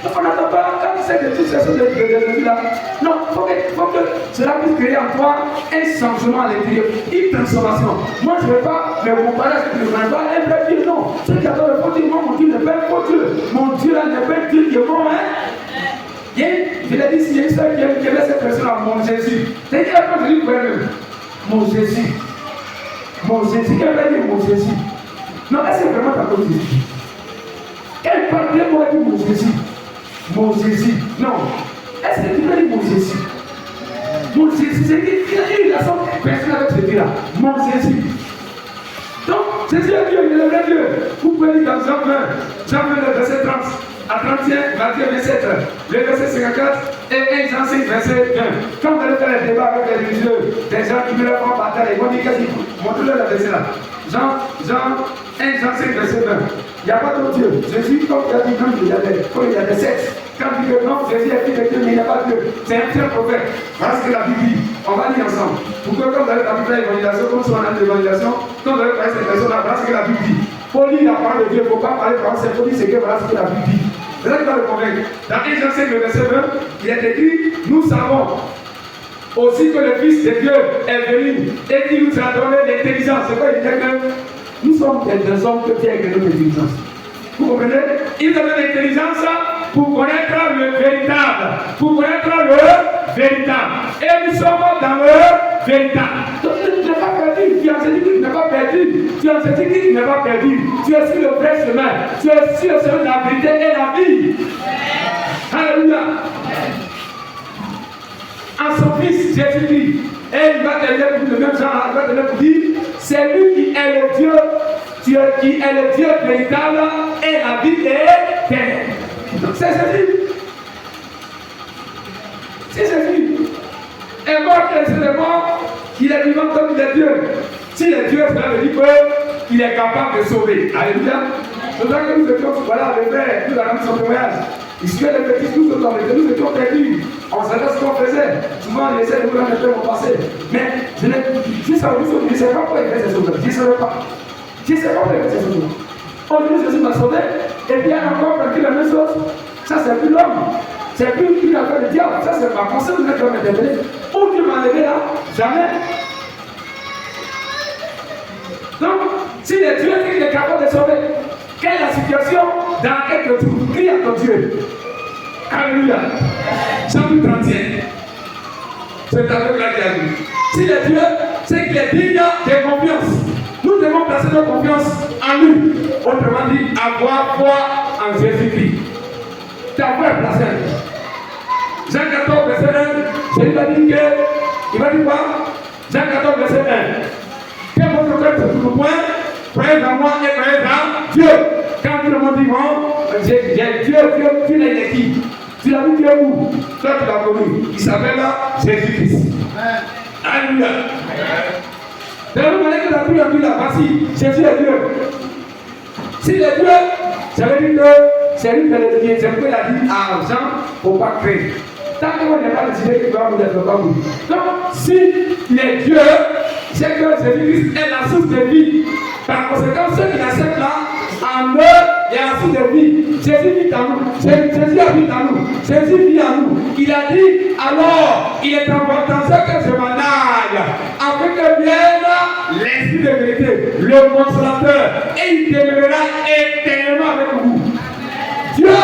On n'attend pas quand c'est de toutes ces choses de Jésus là. Non, il faut que cela puisse créer en toi un changement à l'intérieur, une transformation. Moi je ne vais pas me comparer à ce que je ne connais pas. Un vrai Dieu, non. Ceux qui adorent le faux Dieu, moi mon Dieu n'est pas un faux Dieu. Mon Dieu là n'est pas un Dieu qui est bon, hein. Et je l'ai dit, s'il y a une seule qui avait cette personne là, mon Jésus. C'est qui a pas Jésus pour elle-même? Mon Jésus. Mon Jésus, qu'elle va dire mon Jésus? Non, est-ce que vraiment ta cause Jésus? Elle parle de moi dit mon Jésus. Mon Jésus. Non. Est-ce que tu peux dire mon Jésus? Mon Jésus, c'est qu'il a une relation personnelle avec ce Dieu-là. Mon Jésus. Donc, Jésus est Dieu, il est le vrai Dieu. Vous pouvez lire dans Jean 20, le verset 30 à 31, 21, 27, le verset 54 et 1 Jean 5, verset 1. Quand vous allez faire les débats avec les religieux, des gens qui veulent faire bataille, ils vont dire qu'est-ce qu'ils font? Montrez-leur le verset là. Jean 1 Jean 5, verset 20. Il n'y a pas d'autre Dieu. Jésus, comme il a dit, quand il y a des sectes, quand il dit que non, Jésus est fils de Dieu, mais il n'y a pas de Dieu. C'est un seul prophète. Voilà ce que la Bible dit. On va lire ensemble. Pour que quand vous allez parler de l'évangélisation, comme sur un an d'évangélisation, quand vous allez parler de cette personne-là, voilà ce que la Bible dit. Pour lire la parole de Dieu, il ne faut pas parler par c'est pour dire ce que voilà ce que la Bible dit. C'est là qu'il va le convaincre. Dans 1 Jean 5, le verset 20, il est écrit, nous savons aussi que le Fils de Dieu est venu et qui nous a donné l'intelligence. C'est quoi il dit que nous sommes des hommes que Dieu a donné l'intelligence. Vous comprenez? Il donne l'intelligence pour connaître le véritable. Pour connaître le véritable. Et nous sommes dans le véritable. Donc tu n'es pas perdu. Tu as dit que tu n'es pas perdu. Tu es en Jésus-Christ qui n'est pas perdu. Tu es sur le vrai chemin. Tu es sur le chemin de la vérité et la vie. Alléluia. En son Fils Jésus-Christ. Et il va te dire le même genre, il va te dire, c'est lui qui est le Dieu, qui est le Dieu véritable et la vie éternelle. C'est Jésus. C'est Jésus. Et mort est mort, qu'il est vivant comme il est Dieu. S'il est Dieu, cela veut dire qu'il est capable de sauver. Alléluia. C'est ça que nous étions, voilà, les frères, nous avons son témoignage. Il suivait les petits, nous étions perdus. On savait ce qu'on faisait. Souvent, on essaie de nous remettre mon passé. Mais je ne sais pas pourquoi il fait ces choses-là. Je ne savais pas. Je ne sais pas pourquoi il fait ces choses-là. On dit Jésus m'a sauvé. Et puis, il y a encore pratiqué la même chose. Ça, c'est plus l'homme. C'est plus une affaire de diable. Ça, c'est ma pensée. Vous êtes comme intervenir. Où Dieu m'a levé là? Jamais. Donc, si le Dieu dit qu'il est capable de sauver, quelle est la situation dans laquelle tu cries à ton Dieu? Alléluia. Chapitre 31. C'est avec la diable. Si le Dieu, c'est qu'il est digne de confiance. Nous devons placer notre confiance en lui. Autrement dit, avoir foi en Jésus-Christ. Ta foi est placée en lui. Jean 14, verset 1, Jésus va dire que, il va dire quoi? Jean 14, verset 1. Que votre cœur se trouve au point, croyez en moi et croyez en Dieu. Quand tout le monde dit non, Dieu, tu l'as qui? Tu l'as vu Dieu où? Toi, tu l'as connu. Il s'appelle Jésus-Christ. Alléluia. D'ailleurs, vous voyez que la Bible a dit là, voici, Jésus est Dieu. S'il est Dieu, ça veut dire que c'est lui qui a dit à Jean, il ne faut pas créer. Tant qu'on n'est pas décidé qu'il doit mourir, il ne doit pas mourir. Donc, s'il est Dieu, c'est que Jésus-Christ est la source de vie. Par conséquent, ceux qui l'acceptent là, en eux, il y a la source de vie. Jésus vit en nous. Jésus habite en nous. Jésus vit en nous. Il a dit, alors, il est important que je m'en aille, afin que vienne l'esprit de vérité, le consolateur, et il demeurera éternellement avec vous. Dieu,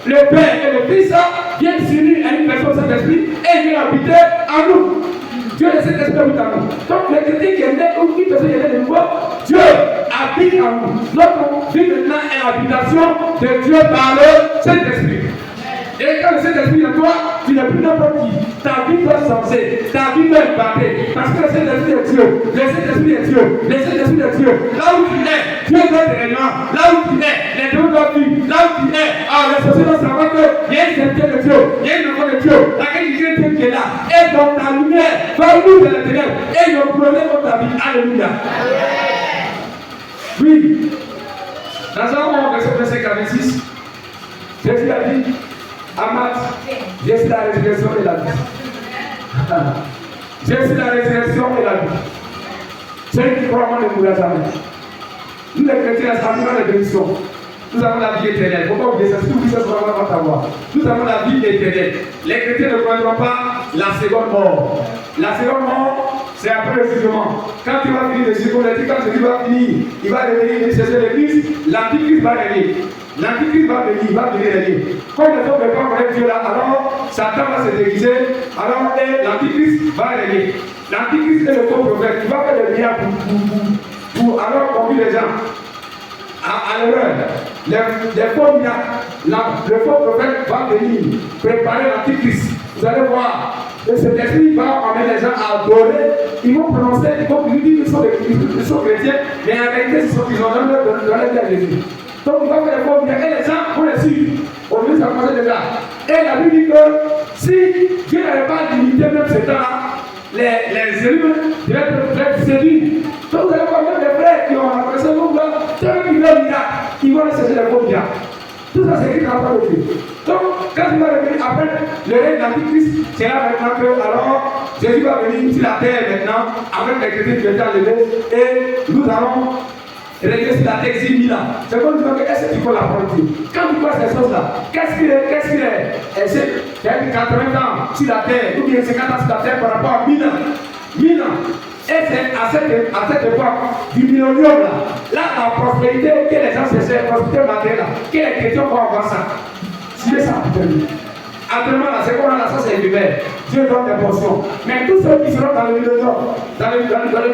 le Père et le Fils, viennent s'unir à une personne Saint-Esprit et viennent habiter en nous. Dieu est cet esprit habite en nous. Donc, le chrétien qui est né ou qui personne qui est né de nouveau, Dieu habite en nous. Notre vie maintenant est l'habitation de Dieu par le Saint-Esprit. Et quand le Saint-Esprit est en toi, tu n'es plus n'importe qui. Ta vie doit changer, ta vie doit être battue. Parce que le Saint-Esprit est Dieu. Le Saint-Esprit est Dieu. Le Saint-Esprit est Dieu. Là où tu es, Dieu doit être réellement. Là où tu es, les démons doivent vivre. Là où tu es, les sociétés doivent savoir qu'il y a une sainteté de Dieu. Il y a une enfant de Dieu. Laquelle il y a Dieu qui est là. Et dans ta lumière, va nous de la ténèbres. Et le problème de ta vie. Alléluia. Oui. Dans Jean 1, verset 46, Jésus a dit, Amat, je suis la résurrection et la vie. Je suis la résurrection et la vie. Celui qui croit en moi ne mourra jamais. Nous les chrétiens, nous avons la bénédiction. Nous avons la vie éternelle. Pourquoi vous dites ça? Si vous dites ça, c'est vraiment pas savoir. Nous avons la vie éternelle. Les chrétiens ne connaîtront pas la seconde mort. La seconde mort, c'est après le jugement. Quand il va finir le jugement, quand Jésus va finir, il va revenir chercher l'Église, l'Antichrist va régner. L'Antichrist va venir, il va venir régner. Comme les hommes ne peuvent pas connaître Dieu là, alors Satan va se déguiser, alors l'Antichrist va régner. L'Antichrist est le faux prophète, il va faire des liens pour alors conduire les gens à l'erreur. Les faux miracles, le faux prophète va venir préparer l'Antichrist. Vous allez voir. Et cet esprit va amener les gens à adorer. Ils vont prononcer, ils vont dire qu'ils sont chrétiens, mais en réalité, ils ont donné à Jésus. Donc, il va faire des faux miracles et les gens vont les suivre. Aujourd'hui, ça commence déjà. Et la Bible dit que si Dieu n'avait pas limité même ce temps-là, les élus devaient être séduits. Donc, vous allez voir même des frères qui ont apprécié le monde, ceux qui veulent miracle, ils vont aller chercher les faux miracles. Tout ça, c'est écrit dans la parole de Dieu. Donc, quand il va revenir après le règne d'Antichrist, c'est là maintenant que, alors, Jésus va venir sur la terre maintenant, avec les chrétiens qui ont été enlevés, et nous allons régner sur la terre ici 1000 ans. C'est comme nous disons, est-ce que tu crois la parole de Dieu? Quand tu vois ces choses-là, qu'est-ce qu'il est? C'est 80 ans sur la terre, ou bien 50 ans sur la terre par rapport à 1000 ans. 1000 ans. Et c'est à cette époque du millénium là, la prospérité que les gens cherchaient, la prospérité matérielle, que les chrétiens vont avoir ça. C'est ça, actuellement, la seconde là, ça c'est l'hiver. Dieu donne des portions. Mais tous ceux qui seront dans le milieu d'homme, dans le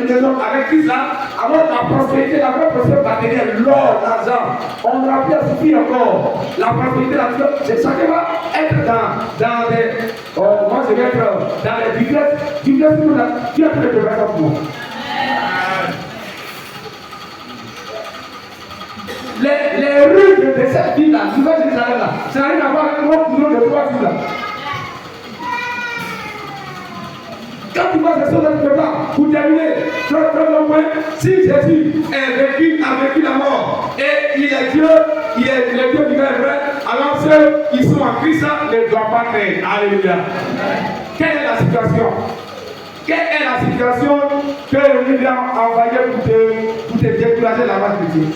milieu d'homme avec Christ là, alors la prospérité, la vraie prospérité matérielle, l'or, l'argent, on n'aura plus à souffrir encore. La prospérité, chacun va être dans des. Moi je vais être dans les digresses. Dieu a fait le préparer pour moi. Les rues de cette ville là, Nouvelle Jérusalem là, ça n'a rien à voir avec notre nom de 3 villes là. Quand tu vois ces choses là, tu peux pas, pour terminer, troisième point, si Jésus a vécu la mort et il est Dieu, il est Dieu vivant et vrai, alors ceux qui sont en Christ ne doivent pas craindre. Alléluia. Quelle est la situation? Quelle est la situation que le Dieu a envoyé pour te décourager la marche de Dieu?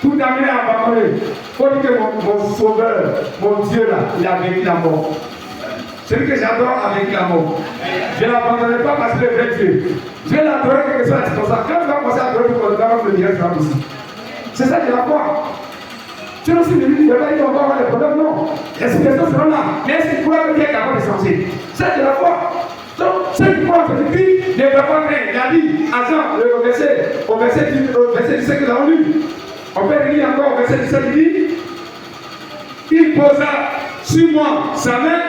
Tout amené à abandonner. Il faut dire que mon sauveur, mon Dieu là, il a vécu la mort. Celui que j'adore a vécu la mort. Je ne l'abandonnerai pas parce que c'est le vrai Dieu. Je vais l'adorer quelque chose comme ça. Quand tu vas commencer à adorer pour le temps, le direct sera aussi. C'est ça qui est la foi. Tu ne sais pas, il va avoir des problèmes, non. Les situations seront là. Mais est-ce qu'il croit que Dieu est capable de changer? C'est de la foi. Donc, ceux qui croient en Jésus-Christ ne peuvent pas craindre. Il a dit à Jean, au verset 17 que nous avons lu. On peut lire encore au verset 17, il dit, il posa sur moi sa main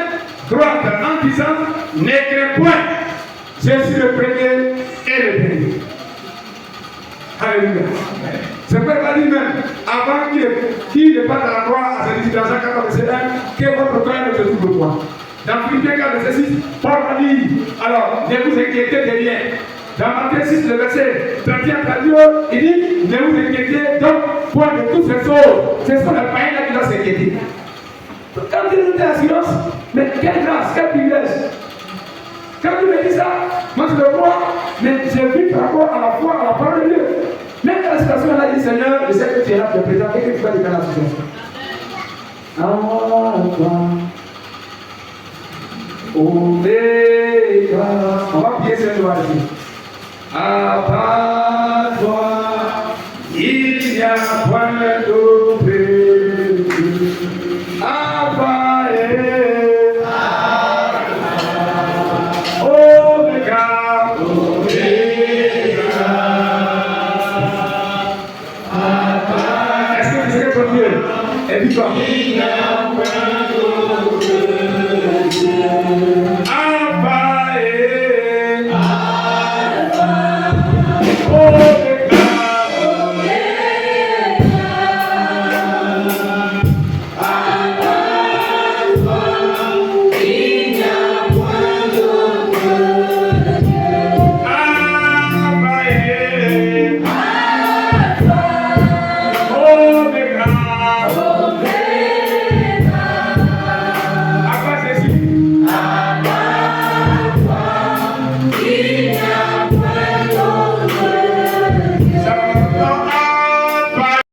droite en disant, ne crains point, je suis le premier et le dernier. Alléluia. C'est vrai qu'il a dit même, avant qu'il ne parte à la croix, à sa disciples, dans Jean 14, verset 1, que votre cœur ne se trouve point. Dans Philippiens 4, verset 6, Paul a dit, alors, ne vous inquiétez de rien. Dans Matthieu 6, le verset 31 à Dieu, il dit, ne vous inquiétez donc point de toutes ces choses. Ce sont les païens là qui doivent s'inquiéter. Quand tu nous dis l'assurance, mais quelle grâce, quel privilège. Quand tu me dis ça, moi je le crois, mais j'ai vu par rapport à la foi, à la parole de Dieu. Même dans la situation, elle a dit, Seigneur, je sais que tu es là, tu es présent, et que tu vas déclarer la situation. Oméga. On va prier cette loi ici. À part toi, il n'y a point d'autre Dieu. Alpha et Oméga. Est-ce que tu sais ton Dieu? Et dis-toi.